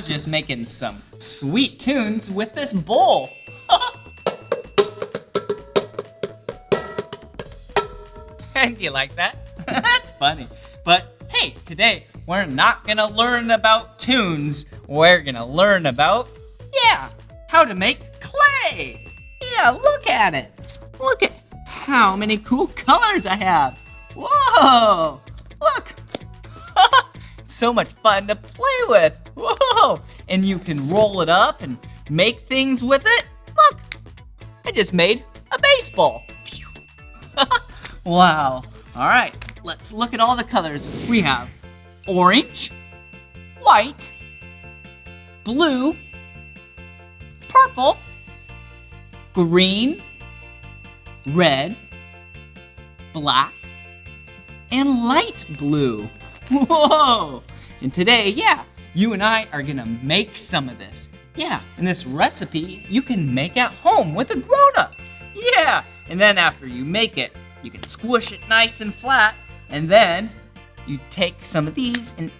was just making some sweet tunes with this bowl. And you like that? That's funny. But hey, today we're not gonna learn about tunes. We're gonna learn about, how to make clay. Yeah, look at it. Look at how many cool colors I have. Whoa, look. It's so much fun to play with. Whoa, and you can roll it up and make things with it. Look, I just made a baseball. Wow. All right, let's look at all the colors. We have orange, white, blue, purple, green, red, black, and light blue. Whoa! And today, you and I are gonna make some of this. Yeah, and this recipe you can make at home with a grown-up. Yeah, and then after you make it, you can squish it nice and flat, and then you take some of these and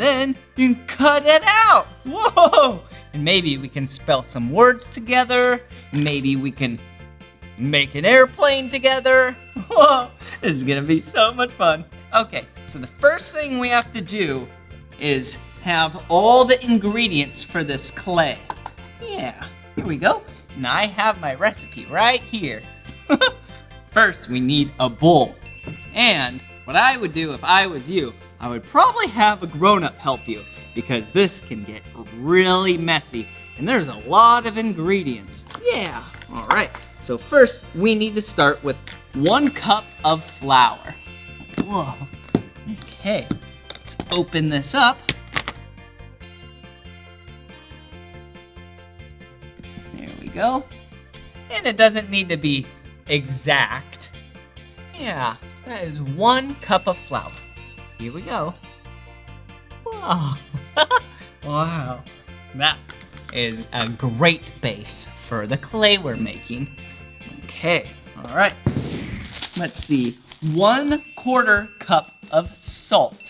then you can cut it out. Whoa! And maybe we can spell some words together. Maybe we can make an airplane together. Whoa! This is gonna be so much fun. Okay, so the first thing we have to do is have all the ingredients for this clay. Yeah, here we go. And I have my recipe right here. First, we need a bowl. And what I would do if I was you, I would probably have a grown-up help you because this can get really messy and there's a lot of ingredients. Yeah, all right. So first, we need to start with 1 cup of flour. Whoa, okay, let's open this up. There we go. And it doesn't need to be exact. Yeah, that is 1 cup of flour. Here we go. Wow. Wow. That is a great base for the clay we're making. Okay, all right. Let's see, 1/4 cup of salt.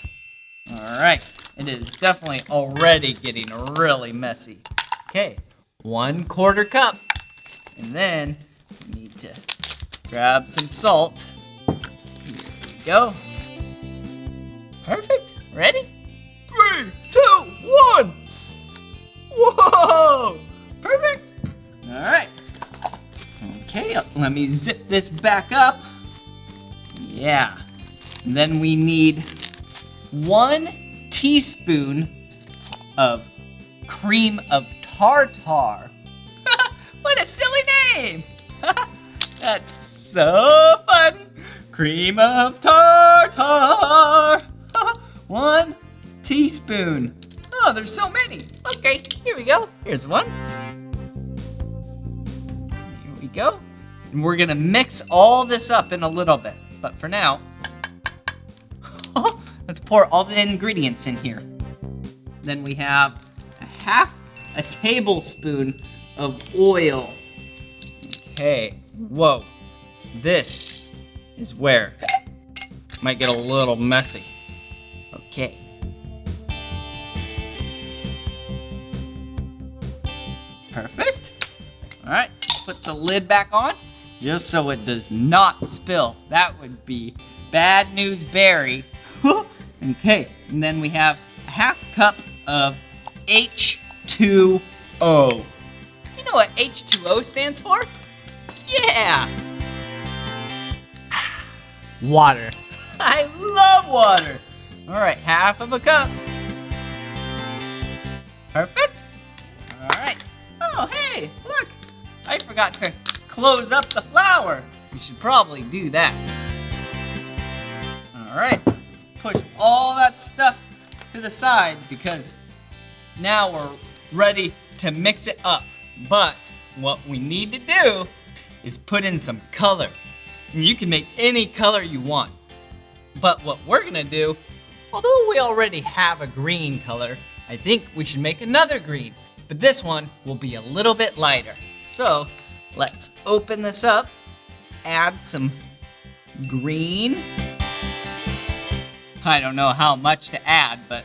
All right, it is definitely already getting really messy. Okay, 1/4 cup. And then we need to grab some salt. Here we go. Perfect. Ready? 3, 2, 1. Whoa! Perfect. All right. Okay, let me zip this back up. Yeah. And then we need 1 teaspoon of cream of tartar. What a silly name! That's so funny. Cream of tartar. 1 teaspoon. Oh, there's so many. Okay, here we go. Here's 1. Here we go. And we're gonna mix all this up in a little bit. But for now, let's pour all the ingredients in here. Then we have 1/2 tablespoon of oil. Okay, whoa. This is where it might get a little messy. Okay. Perfect. All right, put the lid back on just so it does not spill. That would be bad news, Barry. Okay, and then we have 1/2 cup of H2O. Do you know what H2O stands for? Yeah. Water. I love water. All right, 1/2 cup. Perfect. All right. Oh, hey, look. I forgot to close up the flour. You should probably do that. All right, let's push all that stuff to the side because now we're ready to mix it up. But what we need to do is put in some color. And you can make any color you want. But what we're gonna do, although we already have a green color, I think we should make another green. But this one will be a little bit lighter. So let's open this up, add some green. I don't know how much to add, but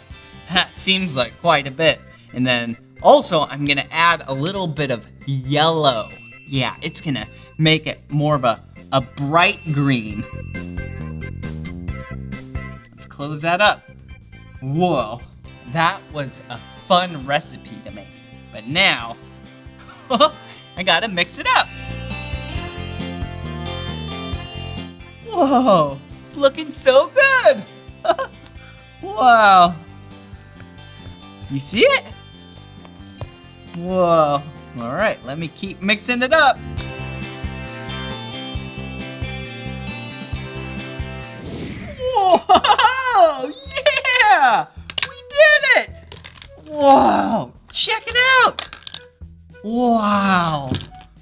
That seems like quite a bit. And then also I'm gonna add a little bit of yellow. Yeah, it's gonna make it more of a bright green. Let's close that up. Whoa, that was a fun recipe to make. But now, I gotta mix it up. Whoa, it's looking so good. Wow. You see it? Whoa. All right, let me keep mixing it up. Whoa! Yeah! We did it! Whoa! Check it out! Wow!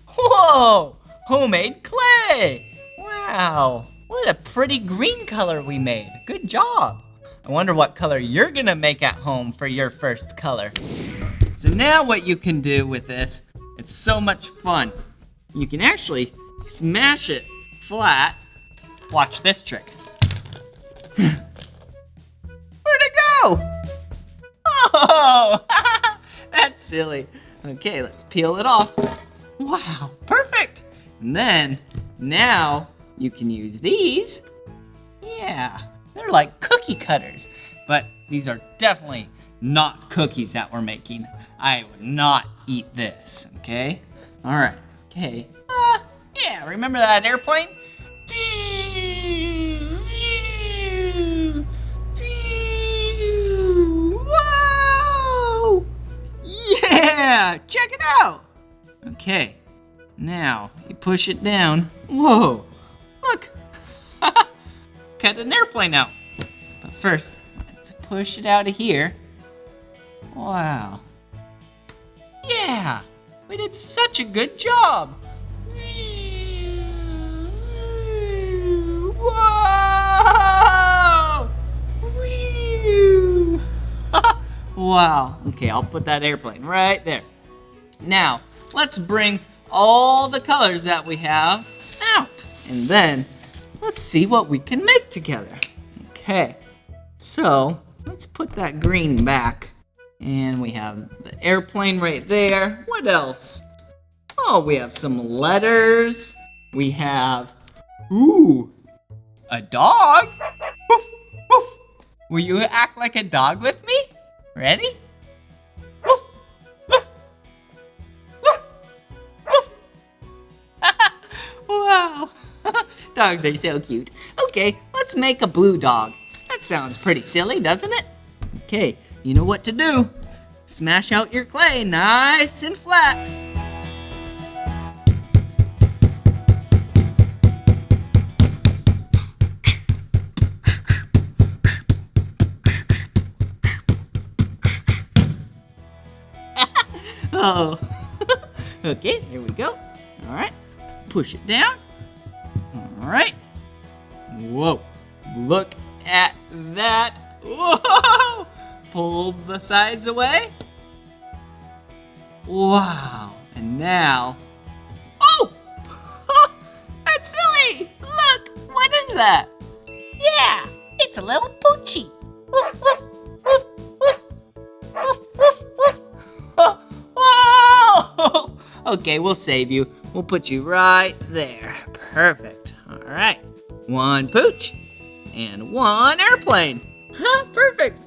Whoa! Homemade clay! Wow! What a pretty green color we made. Good job. I wonder what color you're gonna make at home for your first color. So now what you can do with this, it's so much fun. You can actually smash it flat. Watch this trick. Where'd it go? Oh, that's silly. Okay, let's peel it off. Wow, perfect. And then, now you can use these. Yeah, they're like cookie cutters, but these are definitely not cookies that we're making. I would not eat this, okay? All right, okay. Yeah, remember that airplane? Whoa! Yeah, check it out. Okay, now you push it down. Whoa, look. Cut an airplane out. But first, let's push it out of here. Wow. Yeah, we did such a good job. Whoa! Wow. Okay, I'll put that airplane right there. Now, let's bring all the colors that we have out. And then, let's see what we can make together. Okay, so let's put that green back. And we have the airplane right there. What else? Oh, we have some letters. We have, ooh, a dog. Woof, woof. Will you act like a dog with me? Ready? Woof, woof, woof, woof. Wow. Dogs are so cute. Okay, let's make a blue dog. That sounds pretty silly, doesn't it? Okay, you know what to do. Smash out your clay nice and flat. Oh, okay, here we go. All right, push it down. All right. Whoa, look at that. Whoa! Pull the sides away. Wow, and now, oh! That's silly! Look, what is that? Yeah, it's a little poochie. Woof, woof, woof, woof, woof, woof, woof. Whoa! Okay, we'll save you. We'll put you right there. Perfect. All right, one pooch and one airplane. Huh, perfect.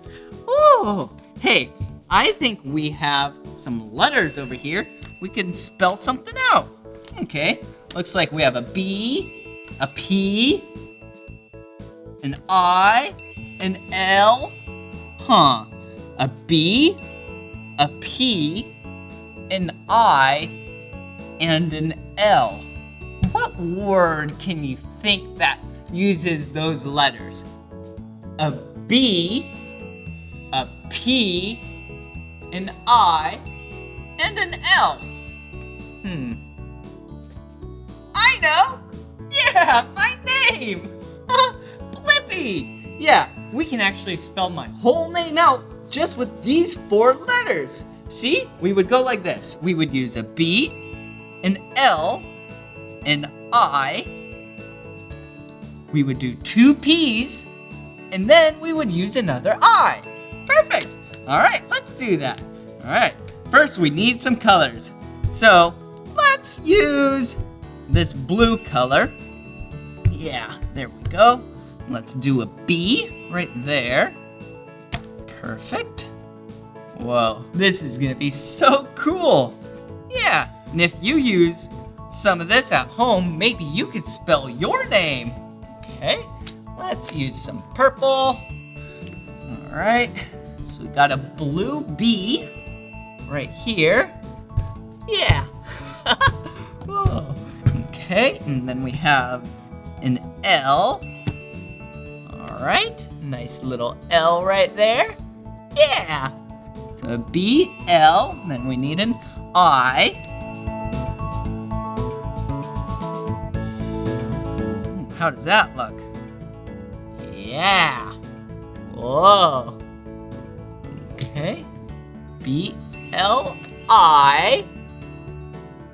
Oh, hey, I think we have some letters over here. We can spell something out. Okay, looks like we have a B, a P, an I, an L. Huh, a B, a P, an I, and an L. What word can you think that uses those letters? A B, a P, an I, and an L. I know! Yeah, my name! Blippi! Yeah, we can actually spell my whole name out just with these 4 letters. See, we would go like this. We would use a B, an L, an I. We would do 2 P's, and then we would use another I. Perfect. All right, let's do that. All right, first we need some colors. So let's use this blue color. Yeah, there we go. Let's do a B right there. Perfect. Whoa, this is gonna be so cool. Yeah, and if you use some of this at home, maybe you could spell your name. Okay, let's use some purple. All right, so we got a blue B right here. Yeah. Whoa. Okay, and then we have an L. All right, nice little L right there. Yeah. So a B, L, then we need an I. How does that look? Yeah. Whoa. Okay. B, L, I.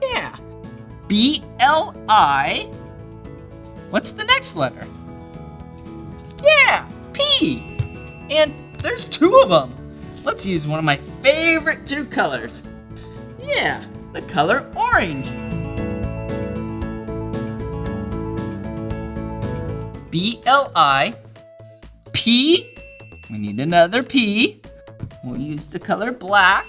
Yeah. B, L, I. What's the next letter? Yeah, P. And there's two of them. Let's use one of my favorite two colors. Yeah, the color orange. B-L-I-P. We need another P. We'll use the color black.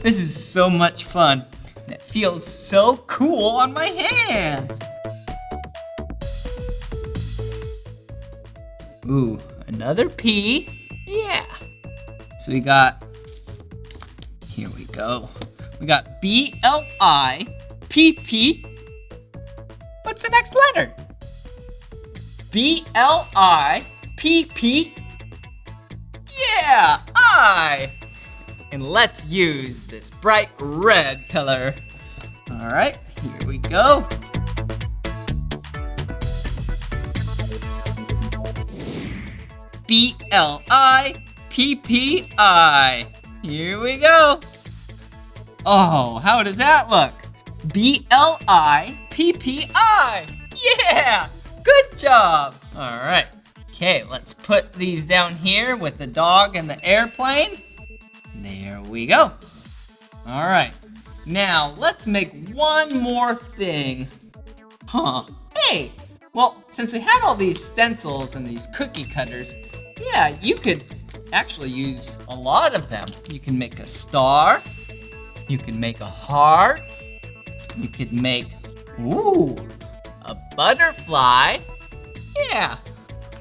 This is so much fun. And it feels so cool on my hands. Ooh, another P. Yeah. So we got, here we go. We got B-L-I-P-P. What's the next letter? B-L-I-P-P. Yeah, I. And let's use this bright red color. All right, here we go. B-L-I-P-P-I. Here we go. Oh, how does that look? B-L-I-P-P-I. Yeah, good job. All right. Okay, let's put these down here with the dog and the airplane. There we go. All right. Now, let's make one more thing. Hey, well, since we had all these stencils and these cookie cutters, yeah, you could actually use a lot of them. You can make a star. You can make a heart. You could make, ooh, a butterfly. Yeah.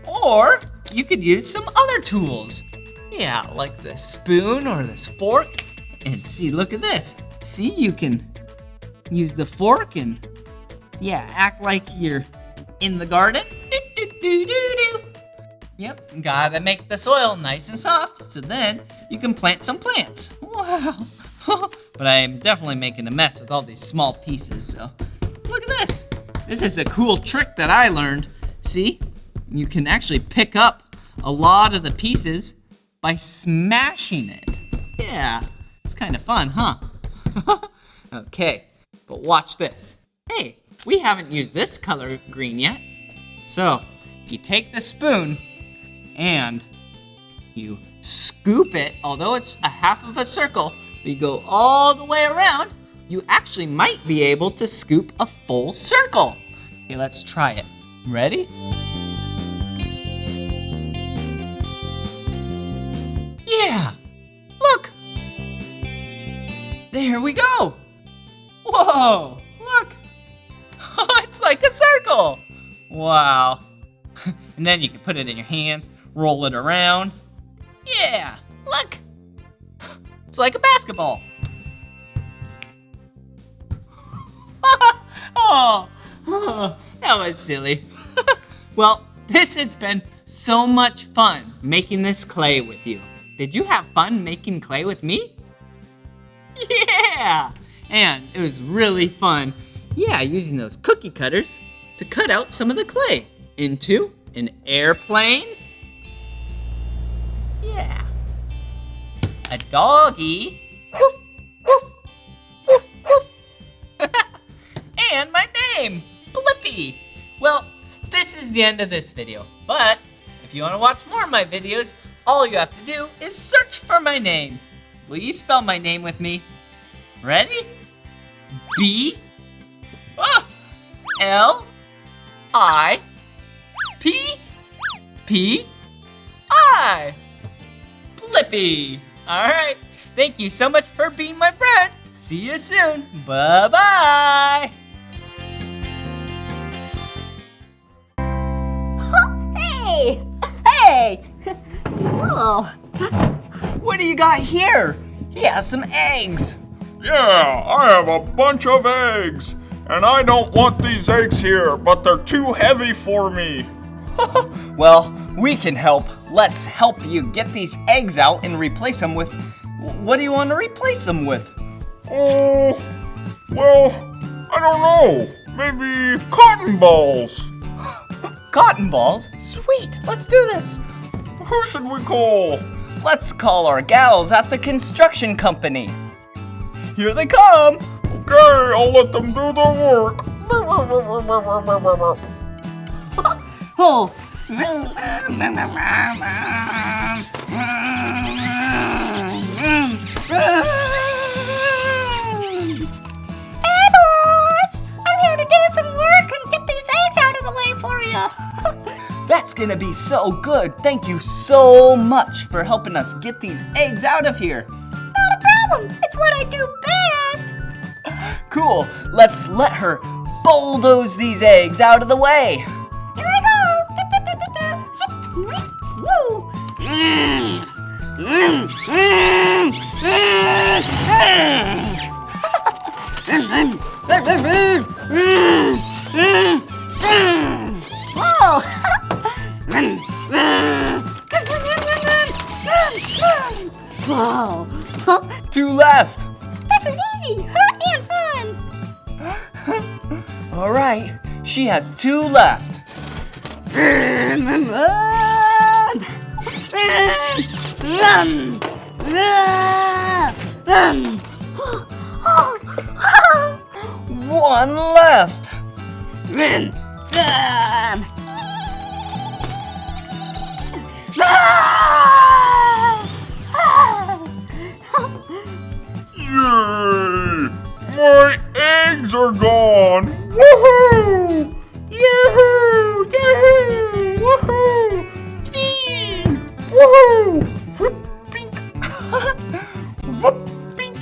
Or you could use some other tools. Yeah, like this spoon or this fork. And see, look at this. See, you can use the fork and, yeah, act like you're in the garden. Yep, gotta make the soil nice and soft so then you can plant some plants. Wow. But I am definitely making a mess with all these small pieces, so look at this. This is a cool trick that I learned. See, you can actually pick up a lot of the pieces by smashing it. Yeah, it's kind of fun, huh? Okay, but watch this. Hey, we haven't used this color green yet. So, if you take the spoon and you scoop it, although it's a half of a circle, you go all the way around, you actually might be able to scoop a full circle. Okay, let's try it. Ready? Yeah, look. There we go. Whoa, look. It's like a circle. Wow. And then you can put it in your hands, roll it around. Yeah, look. It's like a basketball. Oh, that was silly. Well, this has been so much fun making this clay with you. Did you have fun making clay with me? Yeah, and it was really fun. Yeah, using those cookie cutters to cut out some of the clay into an airplane. Yeah. A doggy. Woof, woof, woof, woof. And my name, Blippi. Well, this is the end of this video, but if you want to watch more of my videos, All you have to do is search for my name. Will you spell my name with me? Ready? B-L-I-P-P-I. Blippi. All right. Thank you so much for being my friend. See you soon. Bye-bye. Hey! Hey! Oh. What do you got here? He has some eggs. Yeah, I have a bunch of eggs. And I don't want these eggs here, but they're too heavy for me. Well, we can help. Let's help you get these eggs out and replace them with... What do you want to replace them with? Oh, well, I don't know. Maybe cotton balls. Cotton balls? Sweet, let's do this. Who should we call? Let's call our gals at the construction company. Here they come. Okay, I'll let them do the work. Oh. Hey, boss! I'm here to do some work and get these eggs out of the way for you. That's gonna be so good. Thank you so much for helping us get these eggs out of here. Not a problem. It's what I do best. Cool. Let's let her bulldoze these eggs out of the way. Here I go. Zip. Woo. Whoa. Whoa. Two left. This is easy and fun. All right. She has two left. One left. Yay! My eggs are gone. Woohoo! Yahoo! Yahoo! Woohoo! Yee! Woohoo! Whoop, pink. Whoop, pink.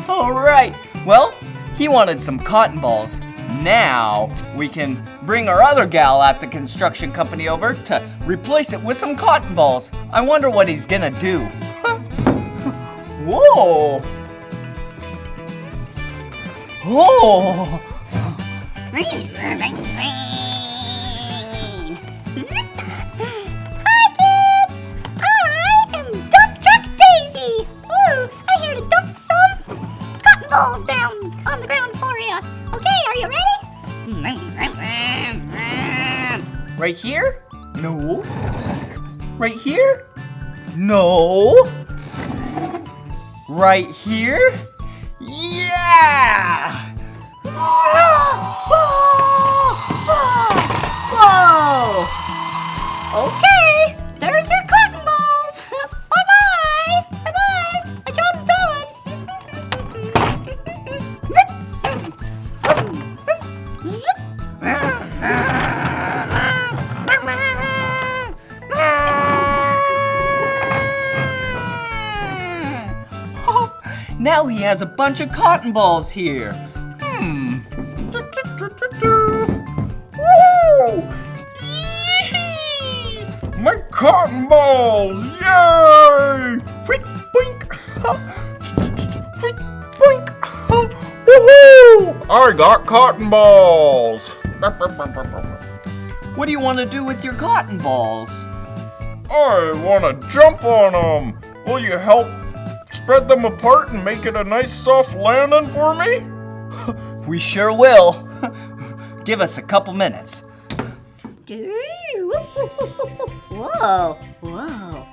All right. Well, he wanted some cotton balls. Now we can bring our other gal at the construction company over to replace it with some cotton balls. I wonder what he's gonna do. Whoa! Oh! Zip. Hi, kids! I am Dump Truck Daisy. Ooh, I'm here to dump some cotton balls down on the ground for you. Okay, are you ready? Right here? No. Right here? No. Right here? Yeah! Whoa! Okay, there's your cotton balls. Bye-bye. Bye-bye. My job's done. Now he has a bunch of cotton balls here. Woo! Yee! My cotton balls! Yay! Freak, boink! Freak, boink! Woohoo! I got cotton balls! What do you want to do with your cotton balls? I want to jump on them! Will you help spread them apart and make it a nice soft landing for me? We sure will. Give us a couple minutes. Whoa, whoa, whoa,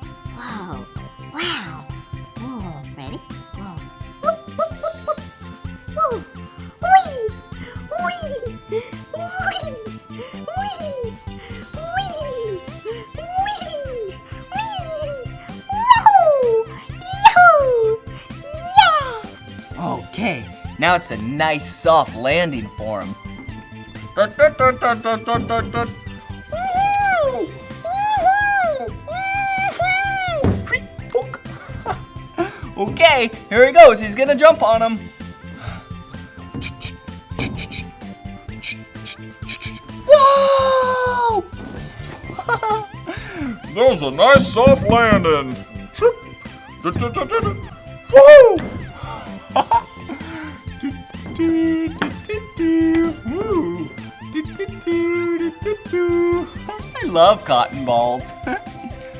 wow. Whoa, ready? Whoa. Whoop, whoop, whoop, whoop. Whoa. Wee, wee, wee, wee, wee, wee. Okay, now it's a nice soft landing for him. Okay, here he goes. He's gonna jump on him. Whoa! That was a nice soft landing. Woo! I love cotton balls.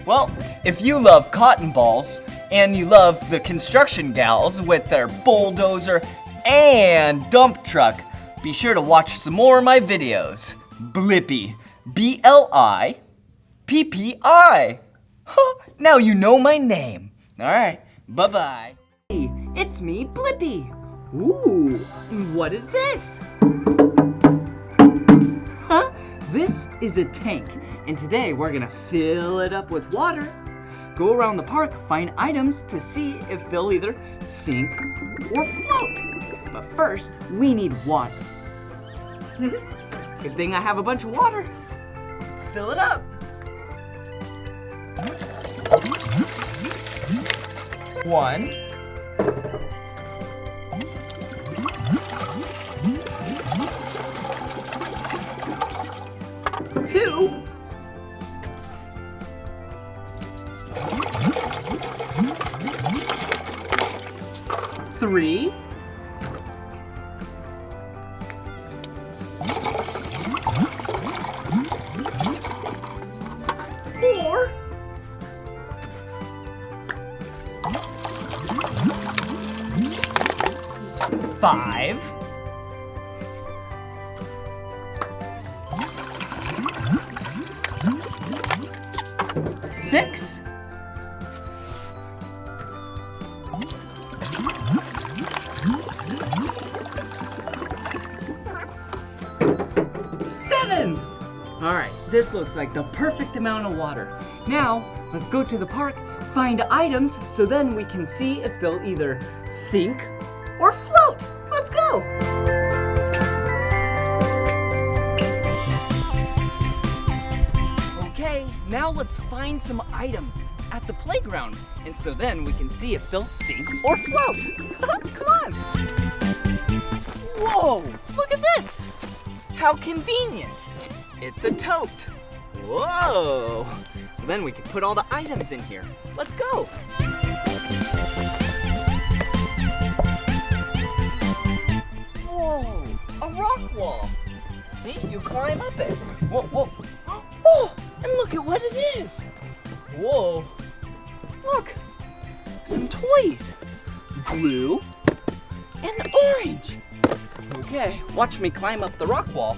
Well, if you love cotton balls and you love the construction gals with their bulldozer and dump truck, be sure to watch some more of my videos. Blippi. B-L-I-P-P-I. Now you know my name. All right, bye-bye. Hey, it's me, Blippi. Ooh, what is this? Huh? This is a tank, and today we're gonna fill it up with water. Go around the park, find items to see if they'll either sink or float. But first, we need water. Good thing I have a bunch of water. Let's fill it up. One. Two. Three. Four. Five. Six. Seven. All right, this looks like the perfect amount of water. Now, let's go to the park, find items, so then we can see if they'll either sink or float. Let's go. Okay, now let's find some items at the playground, and so then we can see if they'll sink or float. Come on. Whoa, look at this. How convenient. It's a tote. Whoa. So then we can put all the items in here. Let's go. Whoa, a rock wall. See, you climb up it. Whoa, whoa. Oh, and look at what it is. Whoa, look, some toys. Blue and orange. Okay, watch me climb up the rock wall.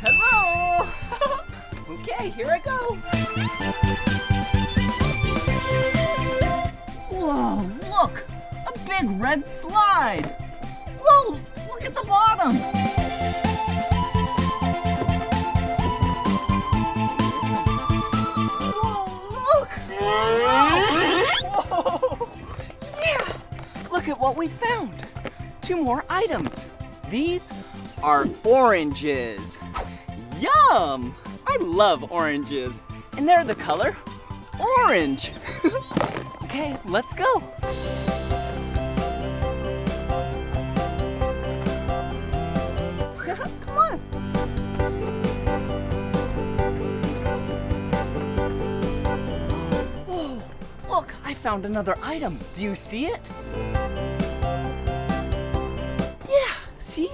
Hello. Okay, here I go. Whoa, look, a big red slide. Whoa, look at the bottom. Whoa, yeah! Look at what we found. 2 more items. These are oranges. Yum! I love oranges. And they're the color orange. Okay, let's go. Come on. Look, I found another item. Do you see it? Yeah, see?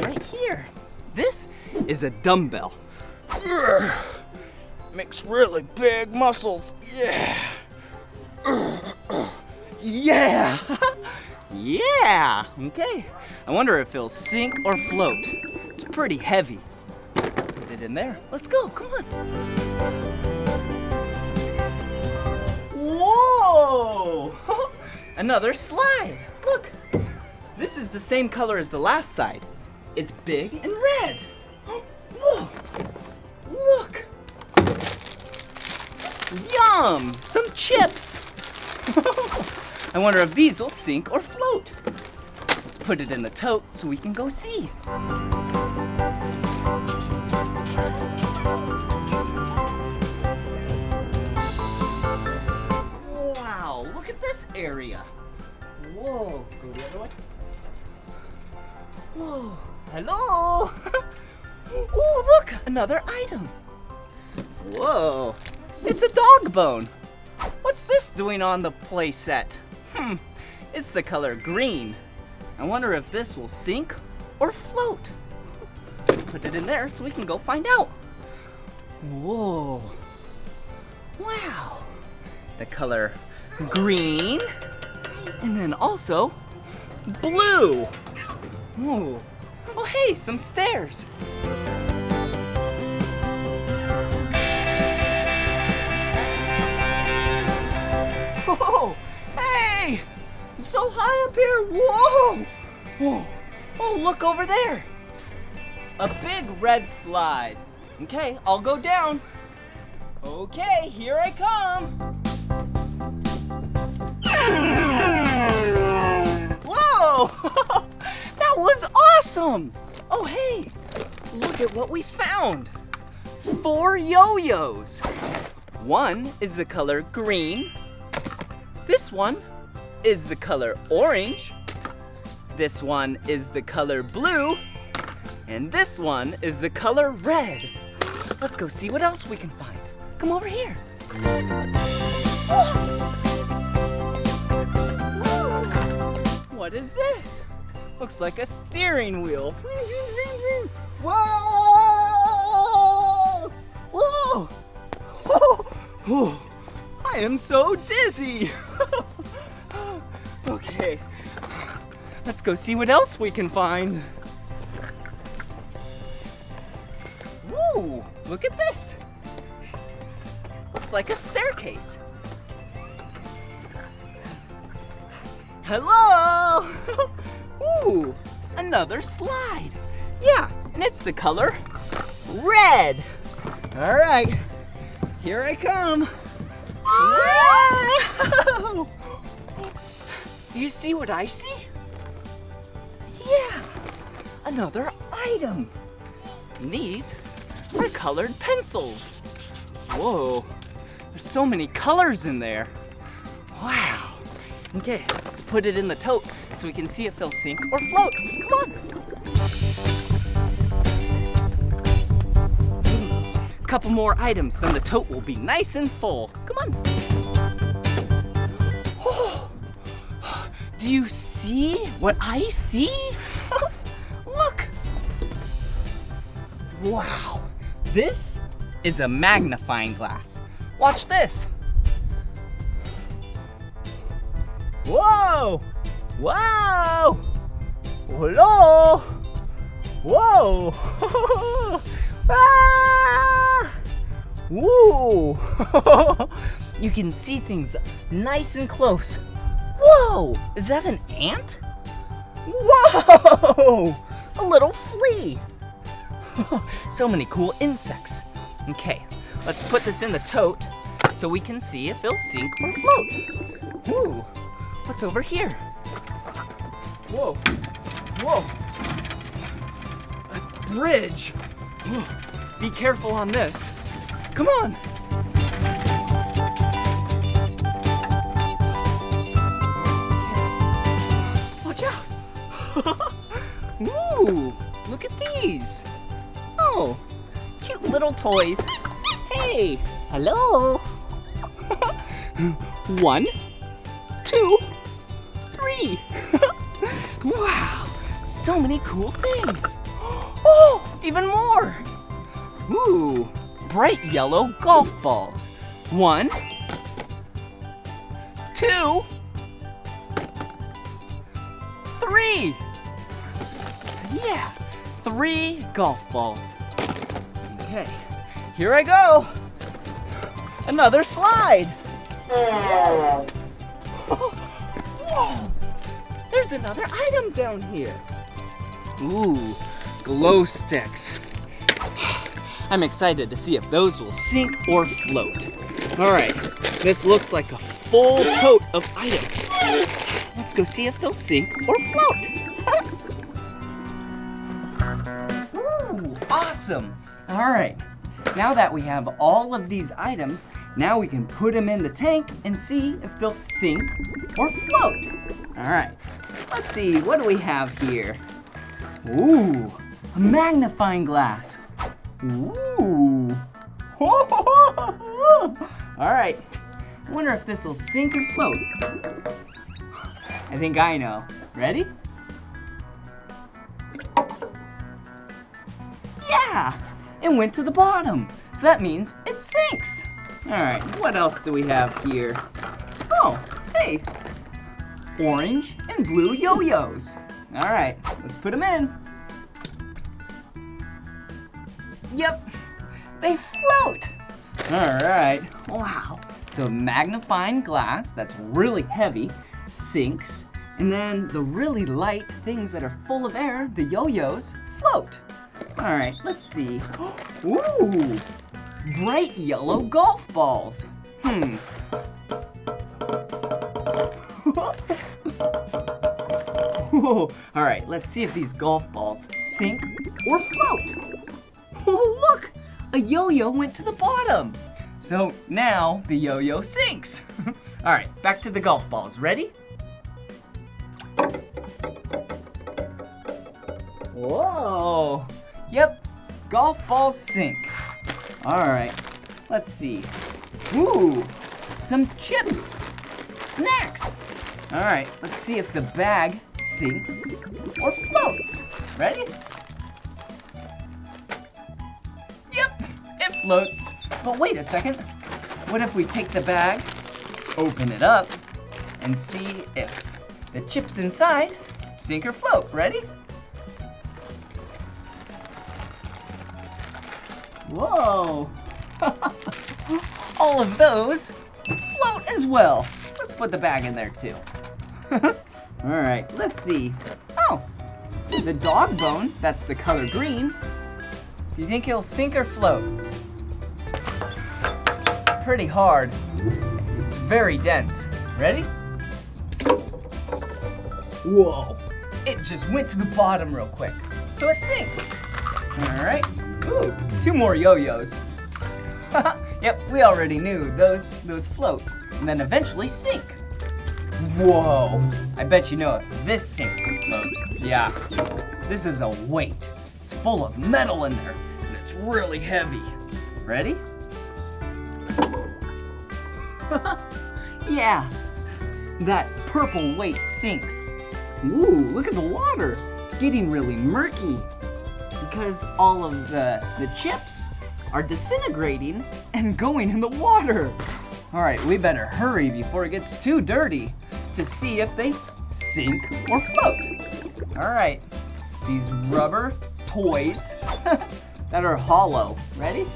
Right here. This is a dumbbell. Makes really big muscles. Yeah. Yeah. Yeah. Okay. I wonder if it'll sink or float. It's pretty heavy. Put it in there. Let's go. Come on. Whoa! Another slide. Look. This is the same color as the last side. It's big and red. Whoa! Yum! Some chips! I wonder if these will sink or float. Let's put it in the tote so we can go see. Wow, look at this area. Whoa, go the other way. Whoa, hello! Oh, look, another item. Whoa, it's a dog bone. What's this doing on the play set? It's the color green. I wonder if this will sink or float. Put it in there so we can go find out. Whoa. Wow. The color green. And then also blue. Whoa. Oh, hey, some stairs. Whoa. Hey, I'm so high up here. Whoa. Whoa. Oh, look over there. A big red slide. Okay, I'll go down. Okay, here I come. Whoa! That was awesome! Oh, hey, look at what we found. 4 yo-yos. One is the color green. This one is the color orange. This one is the color blue. And this one is the color red. Let's go see what else we can find. Come over here. What is this? Looks like a steering wheel. Whoa! Whoa! Oh, I am so dizzy. Okay, let's go see what else we can find. Woo! Look at this. Looks like a staircase. Hello! Ooh, another slide. Yeah, and it's the color red. All right, here I come. Wow! Do you see what I see? Yeah, another item. And these are colored pencils. Whoa, there's so many colors in there. Wow. Okay, let's put it in the tote so we can see if they'll sink or float. Come on. A couple more items, then the tote will be nice and full. Come on. Oh, do you see what I see? Look. Wow, this is a magnifying glass. Watch this. Whoa! Wow! Hello! Whoa! Ah! Woo! You can see things nice and close. Whoa! Is that an ant? Whoa! A little flea. So many cool insects. Okay, let's put this in the tote so we can see if they'll sink or float. Woo! What's over here? Whoa, whoa. A bridge. Whoa. Be careful on this. Come on. Watch out. Ooh, look at these. Oh, cute little toys. Hey, hello. 1, 2, 3. Wow, so many cool things. Oh, even more. Ooh, bright yellow golf balls. 1, 2, 3. Yeah, 3 golf balls. Okay, here I go. Another slide. Whoa! There's another item down here. Ooh, glow sticks. I'm excited to see if those will sink or float. All right, this looks like a full tote of items. Let's go see if they'll sink or float. Ooh, awesome. All right, now that we have all of these items, now we can put them in the tank and see if they'll sink or float. All right, let's see, what do we have here? Ooh, a magnifying glass. Ooh. All right, I wonder if this will sink or float. I think I know. Ready? Yeah, it went to the bottom. So that means it sinks. All right, what else do we have here? Oh, hey, orange and blue yo-yos. All right, let's put them in. Yep, they float. All right, wow. So magnifying glass that's really heavy sinks, and then the really light things that are full of air, the yo-yos, float. All right, let's see. Ooh, bright yellow golf balls. All right, let's see if these golf balls sink or float. Oh, look, a yo-yo went to the bottom. So now the yo-yo sinks. All right, back to the golf balls. Ready? Whoa. Yep, golf balls sink. All right, let's see. Ooh, some chips, snacks. All right, let's see if the bag sinks or floats. Ready? Yep, it floats. But wait a second. What if we take the bag, open it up, and see if the chips inside sink or float? Ready? Whoa! All of those float as well. Let's put the bag in there too. All right, let's see. Oh, the dog bone, that's the color green. Do you think it'll sink or float? Pretty hard. It's very dense. Ready? Whoa, it just went to the bottom real quick. So it sinks. All right. Ooh, 2 more yo-yos. Yep, we already knew those float and then eventually sink. Whoa, I bet you know if this sinks and floats. Yeah, this is a weight. It's full of metal in there and it's really heavy. Ready? Yeah, that purple weight sinks. Ooh, look at the water. It's getting really murky because all of the chips are disintegrating and going in the water. All right, we better hurry before it gets too dirty to see if they sink or float. All right, these rubber toys that are hollow. Ready?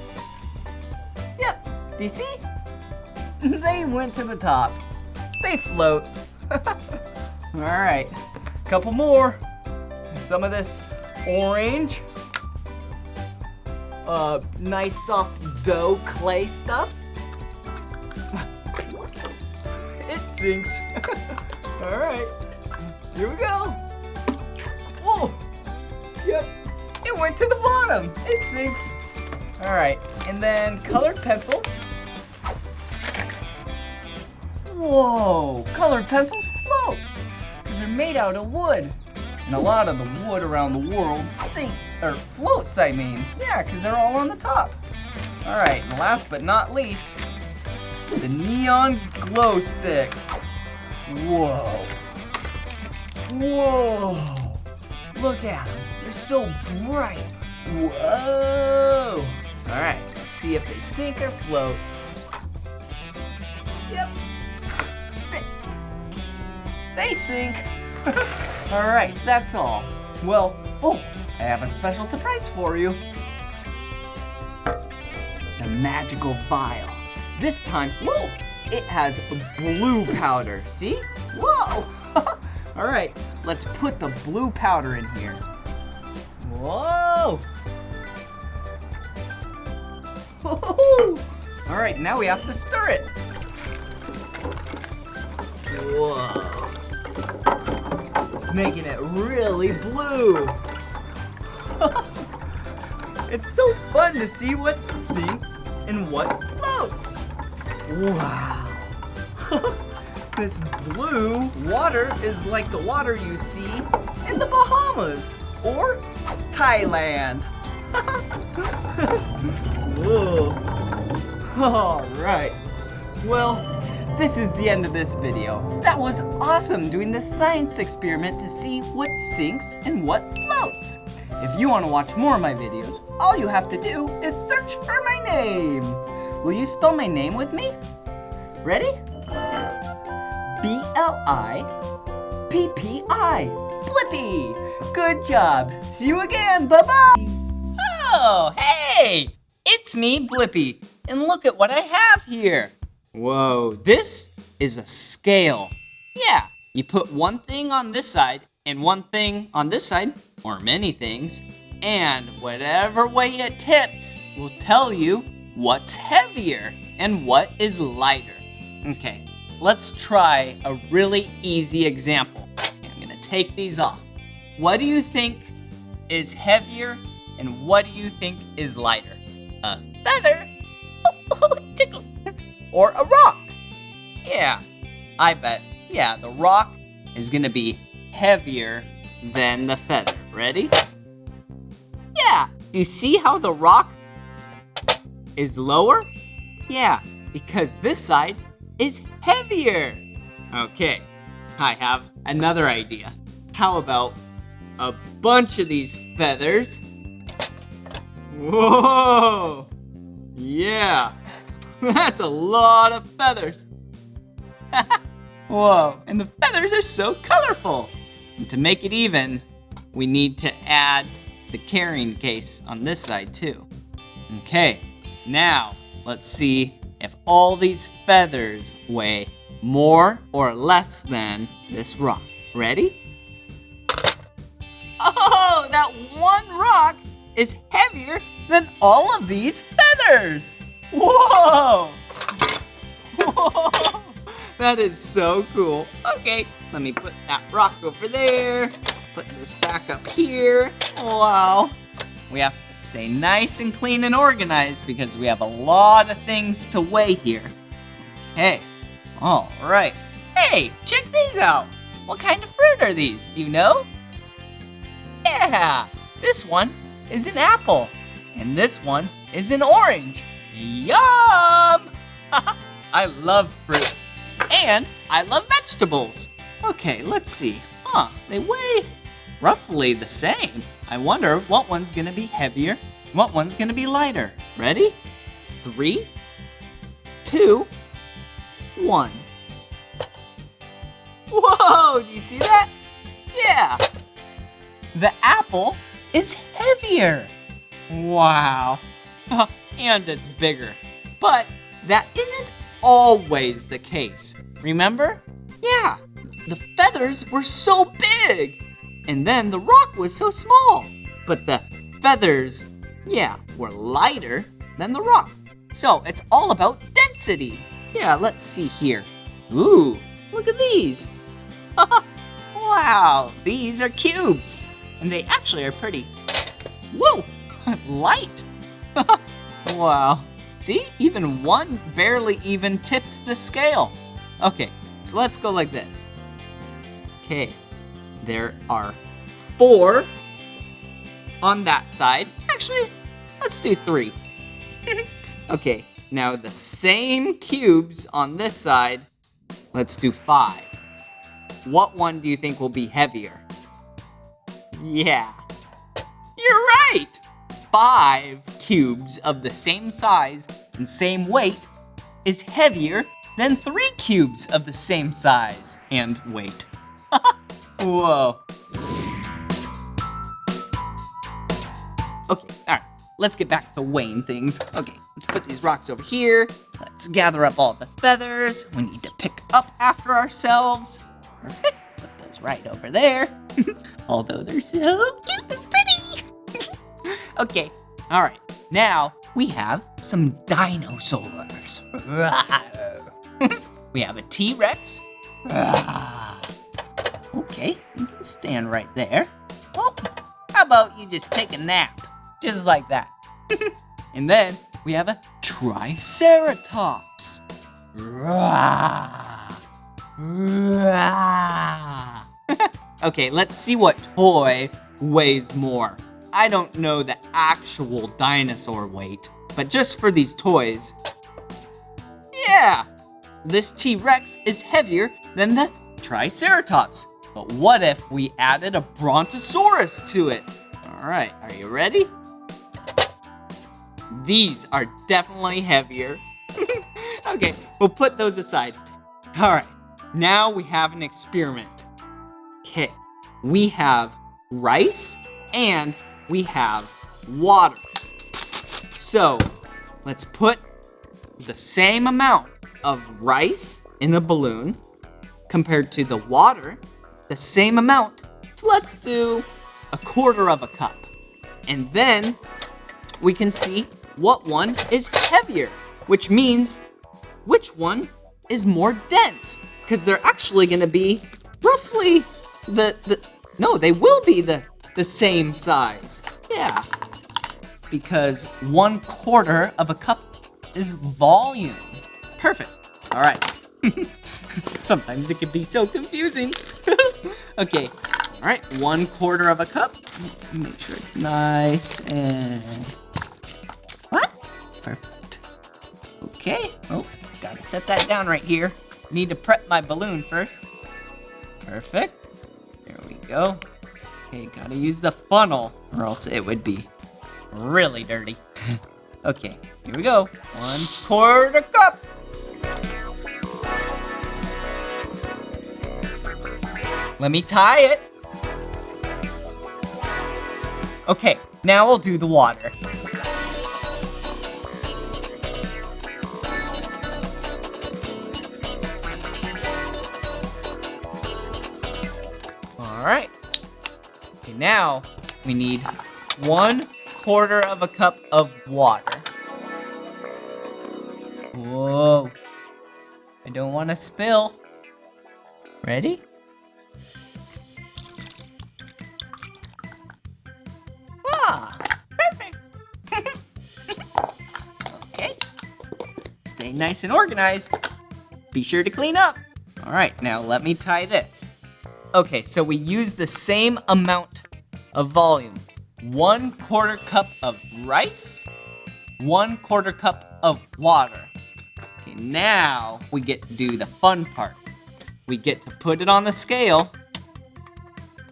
Yep, do you see? They went to the top. They float. All right, couple more. Some of this orange, nice soft dough clay stuff. It sinks. All right, here we go. Whoa, yep, it went to the bottom. It sinks. All right, and then colored pencils. Whoa, colored pencils float because they're made out of wood. And a lot of the wood around the world floats, I mean. Yeah, because they're all on the top. All right, and last but not least, the neon glow sticks. Whoa. Whoa. Look at them. They're so bright. Whoa. All right, let's see if they sink or float. Yep. They sink. All right, that's all. Well, I have a special surprise for you. The magical vial. This time, whoa, it has blue powder. See? Whoa. All right, let's put the blue powder in here. Whoa. All right, now we have to stir it. Whoa. It's making it really blue. It's so fun to see what sinks and what floats. Wow. This blue water is like the water you see in the Bahamas or Thailand. Whoa. All right. Well, this is the end of this video. That was awesome doing this science experiment to see what sinks and what floats. If you want to watch more of my videos, all you have to do is search for my name. Will you spell my name with me? Ready? B-L-I-P-P-I. Blippi. Good job. See you again. Bye-bye. Oh, hey! It's me, Blippi, and look at what I have here. Whoa, this is a scale. Yeah, you put one thing on this side and one thing on this side, or many things, and whatever way it tips will tell you what's heavier and what is lighter. Okay, let's try a really easy example. I'm gonna take these off. What do you think is heavier and what do you think is lighter? A feather? Oh, tickle. Or a rock? Yeah, I bet. Yeah, the rock is gonna be heavier than the feather. Ready? Yeah, do you see how the rock is lower? Yeah, because this side is heavier. Okay, I have another idea. How about a bunch of these feathers? Whoa! Yeah, that's a lot of feathers. Whoa, and the feathers are so colorful. And to make it even, we need to add the carrying case on this side too. Okay, now let's see if all these feathers weigh more or less than this rock. Ready? Oh, that one rock is heavier than all of these feathers. Whoa! Whoa! That is so cool. Okay, let me put that rock over there. Put this back up here. Wow. We have to stay nice and clean and organized because we have a lot of things to weigh here. Okay, all right. Hey, check these out. What kind of fruit are these? Do you know? Yeah, this one is an apple, and this one is an orange. Yum! I love fruit, and I love vegetables. Okay, let's see. They weigh roughly the same. I wonder what one's gonna be heavier, what one's gonna be lighter. Ready? 3, 2, 1. Whoa, do you see that? Yeah. The apple is heavier. Wow. And it's bigger. But that isn't always the case. Remember? Yeah, the feathers were so big. And then the rock was so small. But the feathers, yeah, were lighter than the rock. So it's all about density. Yeah, let's see here. Ooh, look at these. Wow, these are cubes. And they actually are pretty, whoa, light. Wow. See, even one barely even tipped the scale. Okay, so let's go like this. Okay, there are 4 on that side. Actually, let's do 3. Okay, now the same cubes on this side. Let's do 5. What one do you think will be heavier? Yeah, you're right. 5 cubes of the same size and same weight is heavier than 3 cubes of the same size and weight. Whoa. Okay, all right, let's get back to weighing things. Okay, let's put these rocks over here. Let's gather up all the feathers. We need to pick up after ourselves. Perfect. Put those right over there. Although they're so cute and pretty. Okay, all right. Now we have some dinosaurs. We have a T-Rex. Okay, you can stand right there. Well, how about you just take a nap? Just like that. And then we have a Triceratops. Okay, let's see what toy weighs more. I don't know the actual dinosaur weight, but just for these toys, yeah, this T-Rex is heavier than the Triceratops. But what if we added a Brontosaurus to it? All right, are you ready? These are definitely heavier. Okay, we'll put those aside. All right, now we have an experiment. Okay, we have rice and we have water. So let's put the same amount of rice in a balloon compared to the water, the same amount. So let's do 1/4 of a cup. And then we can see what one is heavier, which means which one is more dense, because they're actually gonna be roughly they will be the same size. Yeah, because 1/4 of a cup is volume. Perfect. All right. Sometimes it can be so confusing. Okay. All right, 1/4 of a cup. Make sure it's nice and what? Perfect. Okay. Oh, gotta set that down right here. Need to prep my balloon first. Perfect. There we go. Okay, gotta use the funnel or else it would be really dirty. Okay, here we go. 1/4 cup. Let me tie it. Okay, now we'll do the water. All right. Okay, now we need 1/4 of a cup of water. Whoa. I don't want to spill. Ready? Ah, perfect. Okay. Stay nice and organized. Be sure to clean up. All right, now let me tie this. Okay, so we use the same amount of volume. 1/4 cup of rice, 1/4 cup of water. Okay, now we get to do the fun part. We get to put it on the scale,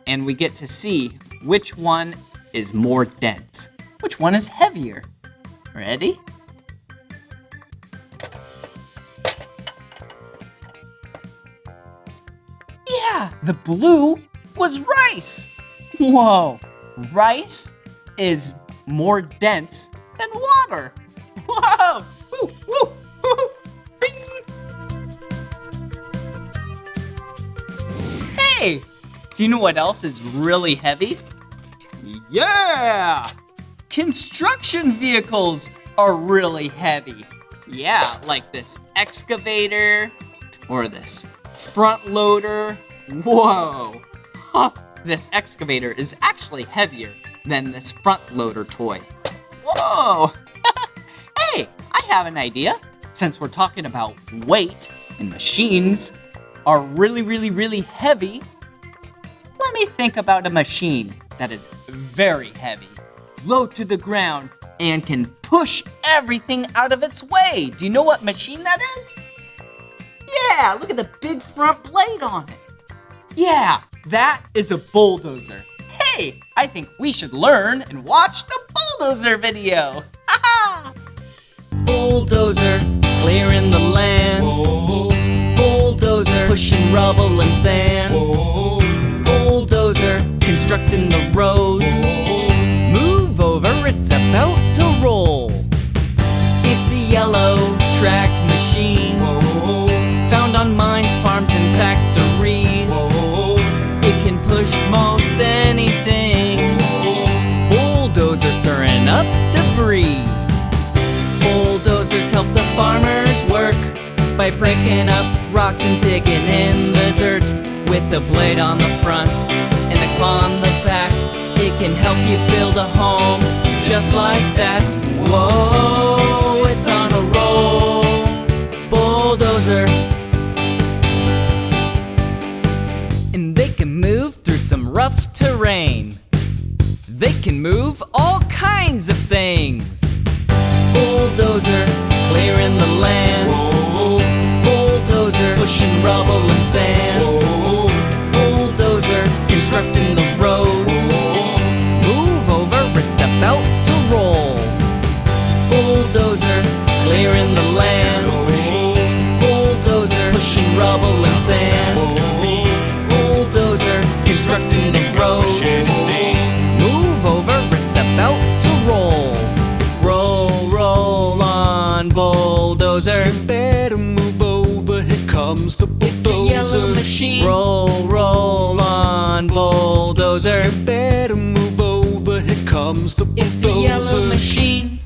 and we get to see which one is more dense. Which one is heavier? Ready? Yeah, the blue was rice. Whoa, rice is more dense than water. Whoa, woo, woo, woo, bing. Hey, do you know what else is really heavy? Yeah! Construction vehicles are really heavy. Yeah, like this excavator or this front loader. Whoa! Huh. This excavator is actually heavier than this front loader toy. Whoa! Hey, I have an idea. Since we're talking about weight and machines are really, really, really heavy, let me think about a machine that is very heavy, low to the ground, and can push everything out of its way. Do you know what machine that is? Yeah, look at the big front blade on it. Yeah, that is a bulldozer. Hey, I think we should learn and watch the bulldozer video. Bulldozer, clearing the land. Whoa. Bulldozer, pushing rubble and sand. Whoa. Bulldozer, constructing the roads. Whoa. Move over, it's about to roll. It's a yellow tracked machine. Whoa. Found on mines, farms, and factories. Whoa. It can push most anything. Whoa. Bulldozer stirring up debris. farmers work by breaking up rocks and digging in the dirt. With the blade on the front and a claw on the back, it can help you build a home just like that. Whoa, it's on a roll, bulldozer. And they can move through some rough terrain. They can move all kinds of things. Bulldozer, clearing the land. Bulldozer, pushing rubble and sand. Bulldozer, constructing the roads. Move over, it's about to roll. Bulldozer, clearing the land. Bulldozer, pushing rubble and sand. Bulldozer, constructing the roads. Move over, it's about to roll. Roll, roll on, bulldozer. Better move over, here comes the bulldozer. It's a yellow machine. Roll, roll on, bulldozer. Better move over, here comes the bulldozer. It's a yellow machine.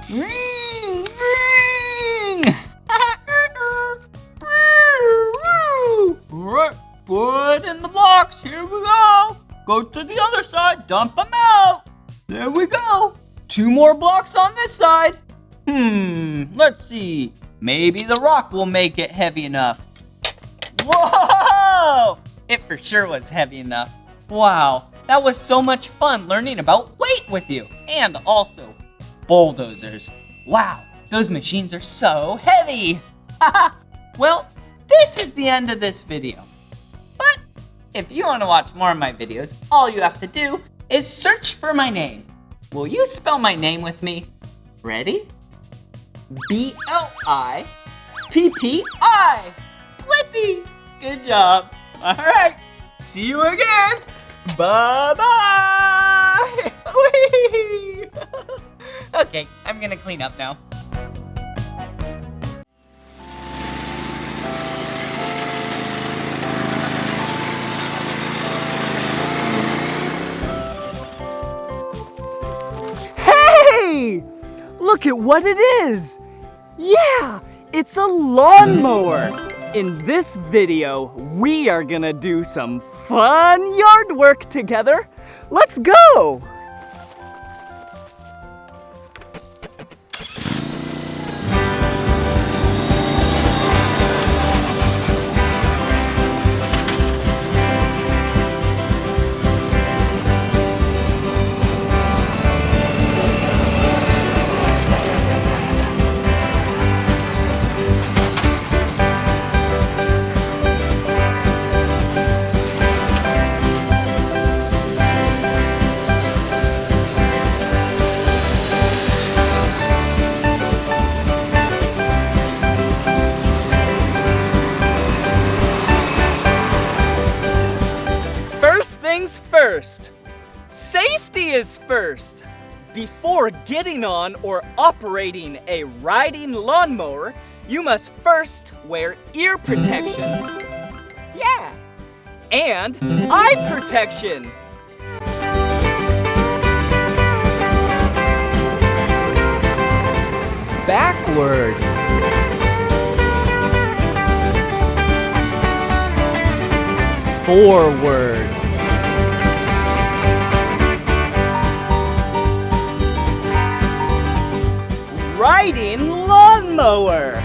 Ring, ring! Put in the blocks, here we go! Go to the other side, dump them out! There we go! 2 more blocks on this side. Let's see. Maybe the rock will make it heavy enough. Whoa! It for sure was heavy enough. Wow, that was so much fun learning about weight with you. And also bulldozers. Wow, those machines are so heavy. Well, this is the end of this video. But if you want to watch more of my videos, all you have to do is search for my name. Will you spell my name with me? Ready? B-L-I-P-P-I. Blippi. Good job. All right. See you again. Bye-bye. Whee! Okay, I'm gonna clean up now. Hey! Look at what it is! Yeah, it's a lawnmower! In this video, we are gonna do some fun yard work together. Let's go! First, safety is first. Before getting on or operating a riding lawnmower, you must first wear ear protection. Yeah, and eye protection. Backward. Forward. Riding lawnmower.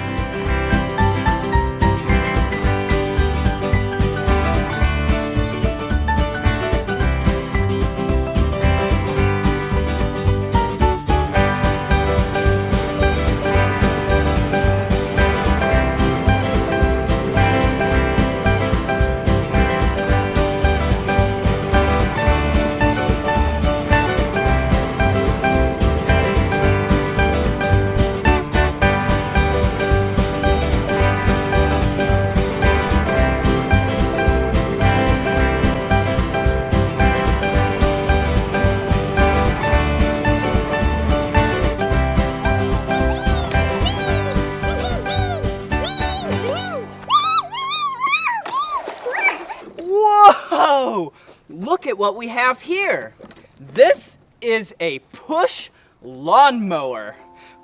Whoa! Look at what we have here. This is a push lawnmower.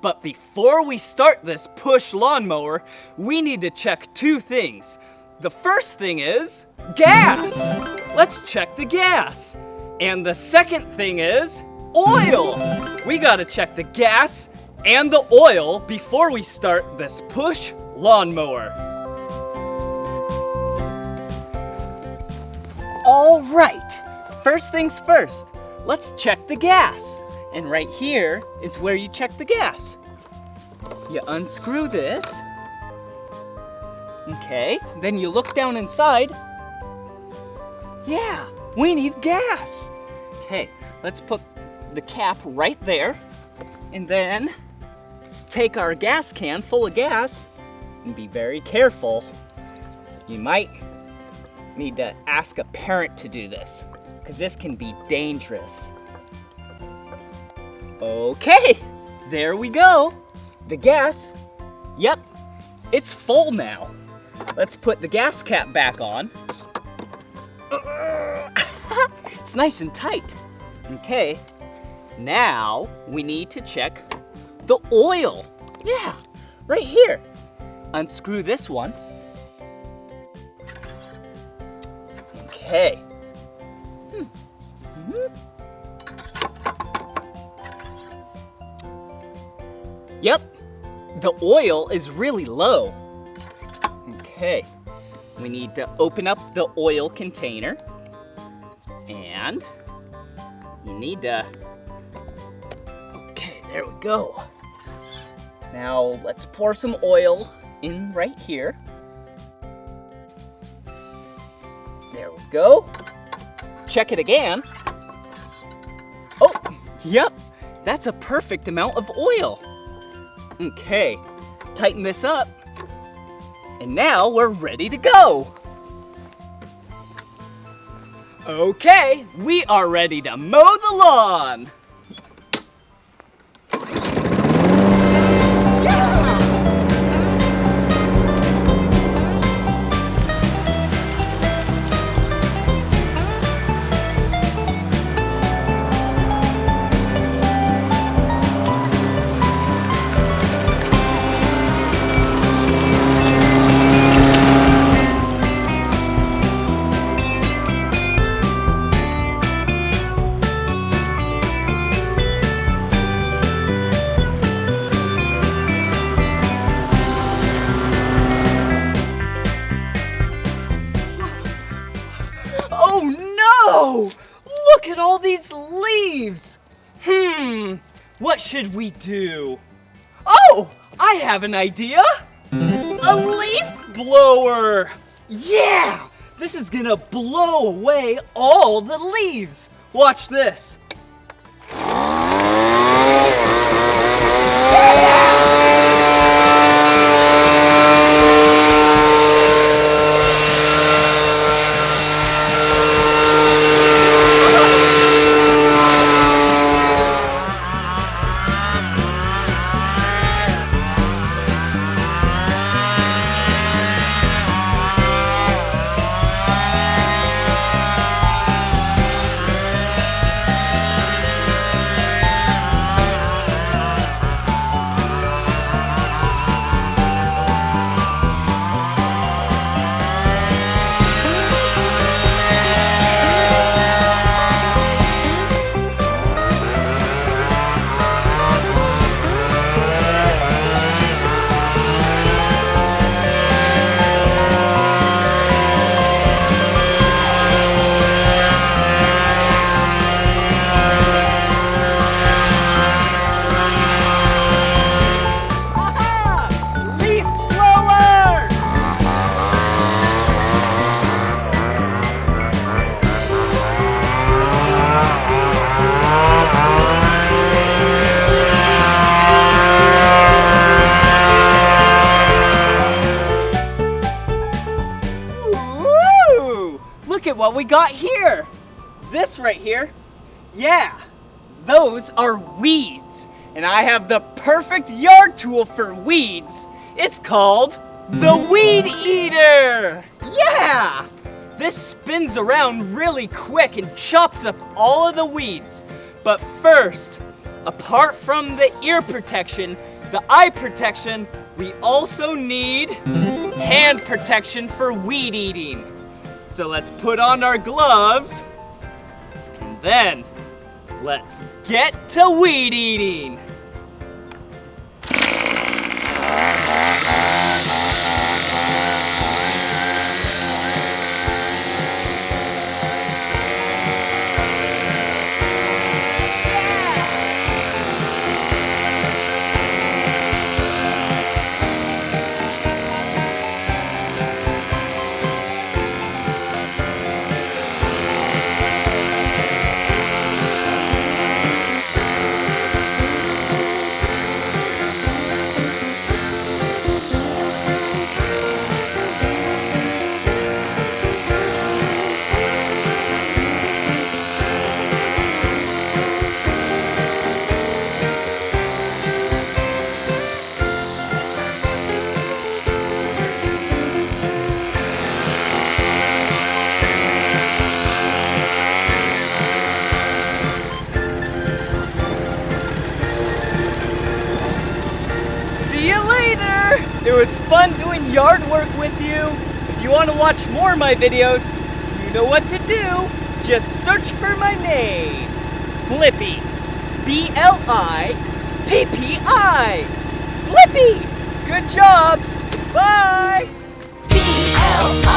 But before we start this push lawnmower, we need to check 2 things. The first thing is gas. Let's check the gas. And the second thing is oil. We gotta check the gas and the oil before we start this push lawnmower. All right, first things first, let's check the gas. And right here is where you check the gas. You unscrew this. Okay, then you look down inside. Yeah, we need gas. Okay, let's put the cap right there. And then let's take our gas can full of gas and be very careful. You might need to ask a parent to do this, because this can be dangerous. Okay, there we go. The gas, yep, it's full now. Let's put the gas cap back on. It's nice and tight. Okay, now we need to check the oil. Yeah, right here. Unscrew this one. Okay. Yep, the oil is really low. Okay, we need to open up the oil container. And you need to, okay, there we go. Now let's pour some oil in right here. There we go. Check it again. Oh, yep, that's a perfect amount of oil. Okay, tighten this up. And now we're ready to go. Okay, we are ready to mow the lawn. Oh, look at all these leaves. What should we do? Oh, I have an idea. A leaf blower. Yeah, this is gonna blow away all the leaves. Watch this. Look at what we got here. This right here, yeah, those are weeds. And I have the perfect yard tool for weeds. It's called the Weed Eater. Yeah! This spins around really quick and chops up all of the weeds. But first, apart from the ear protection, the eye protection, we also need hand protection for weed eating. So let's put on our gloves, and then let's get to weed eating. See you later! It was fun doing yard work with you. If you want to watch more of my videos, you know what to do. Just search for my name. Blippi. B-L-I-P-P-I. Blippi! Good job! Bye! B-L-I-P-P-I.